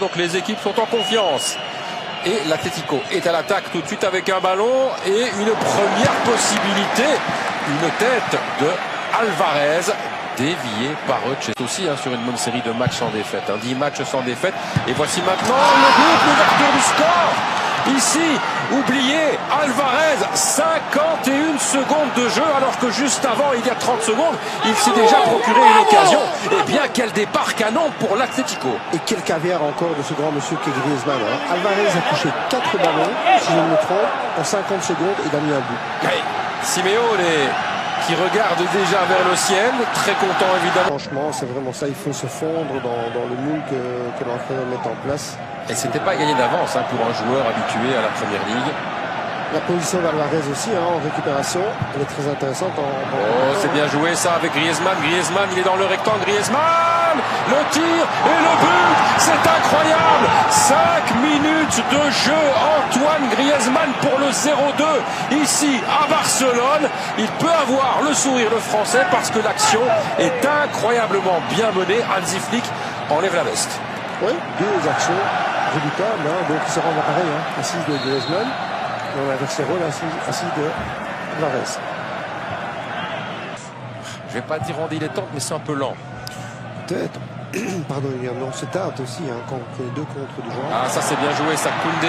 Donc les équipes sont en confiance. Et l'Atlético est à l'attaque tout de suite avec un ballon et une première possibilité. Une tête de Alvarez déviée par Hutch. C'est aussi sur une bonne série de matchs sans défaite. 10 matchs sans défaite. Et voici maintenant le but, l'ouverture du score. Ici, oubliez, Alvarez, 51 secondes de jeu, alors que juste avant, il y a 30 secondes, il s'est déjà procuré une occasion. Eh bien, quel départ canon pour l'Atlético. Et quel caviar encore de ce grand monsieur qui est Griezmann. Alvarez a touché 4 ballons, si je ne me trompe, en 50 secondes, il a mis un but. Hey, Simeone qui regarde déjà vers le ciel, très content évidemment. Franchement, c'est vraiment ça, il faut se fondre dans le moule que l'entraîneur met en place. Et c'était pas gagné d'avance pour un joueur habitué à la première ligue. La position d'Alvarez aussi en récupération, elle est très intéressante. Oh, c'est bien joué ça avec Griezmann. Griezmann, il est dans le rectangle. Griezmann, le tir et le but, c'est incroyable. 5 minutes de jeu, Antoine Griezmann pour le 0-2. Ici à Barcelone, il peut avoir le sourire le français parce que l'action est incroyablement bien menée. Hansi Flick enlève la veste. Oui, 2 actions redoutables, donc il se rend pareil, assise de Griezmann. On a inversé rôle assis de Alvarez. Je vais pas dire en dilettante, mais c'est un peu lent. Peut-être. Pardon, non, c'est tard aussi, quand on fait 2 contre du genre. Ah, ça c'est bien joué, ça. Koundé,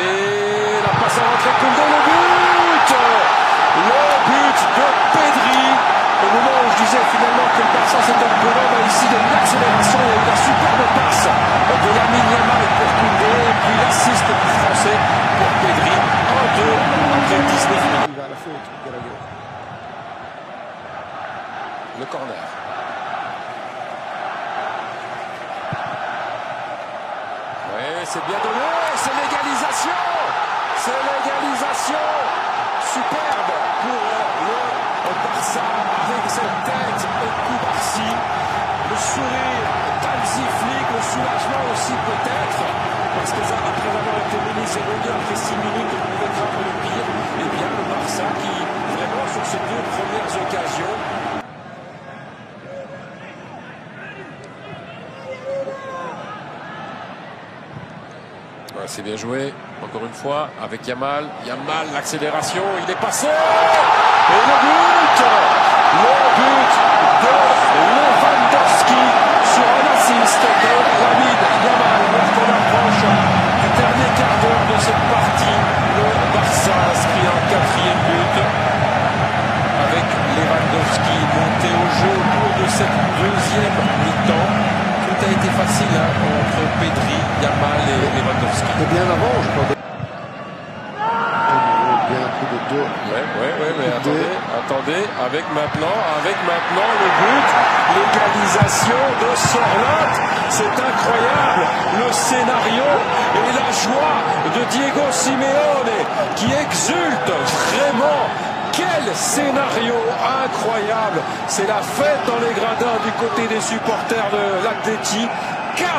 la passe à l'entrée, Koundé, le but. Le but de Pedri. Au moment où je disais finalement que le Barça c'était un peu lent, ici il y a une accélération, il y a eu la superbe passe de Lamine Yamal pour Koundé, et puis l'assist du français pour Pedri. 1-2 après 19 minutes. Il va à la faute, Gallagher. Le corner. Oui, c'est bien donné, c'est l'égalisation. C'est l'égalisation. Superbe pour le Barça avec cette tête au Koubarsi. Le sourire d'Hansi Flick, le soulagement aussi peut-être. Parce que ça, après avoir été mené 0-2 après 6 minutes, on pouvait craindre le pire. Eh bien, le Barça qui, vraiment, sur ces 2 premières occasions, c'est bien joué, encore une fois, avec Yamal. Yamal, l'accélération, il est passé. Et le but de Lewandowski sur un assist de Lamine Yamal. Lorsqu'on approche du dernier quart d'heure de cette partie, le Barça inscrit un 4e but avec Lewandowski monté au jeu au cours de cette 2e mi-temps. Tout a été facile entre Pedri, Yamal et Lewandowski. Et bien avant, je crois. Bien un coup de dos. Ouais, mais attendez, avec maintenant le but, l'égalisation de Sorloth, c'est incroyable, le scénario et la joie de Diego Simeone qui exulte vraiment. Quel scénario incroyable! C'est la fête dans les gradins du côté des supporters de l'Atleti. 4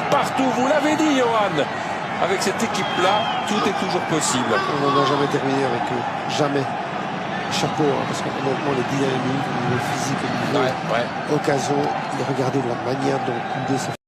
partout, vous l'avez dit, Johan. Avec cette équipe-là, tout est toujours possible. On n'a jamais terminé avec eux. Jamais. Chapeau, parce que honnêtement, les dynamiques, le physique, le niveau, occasion, regardez la manière dont Koundé s'est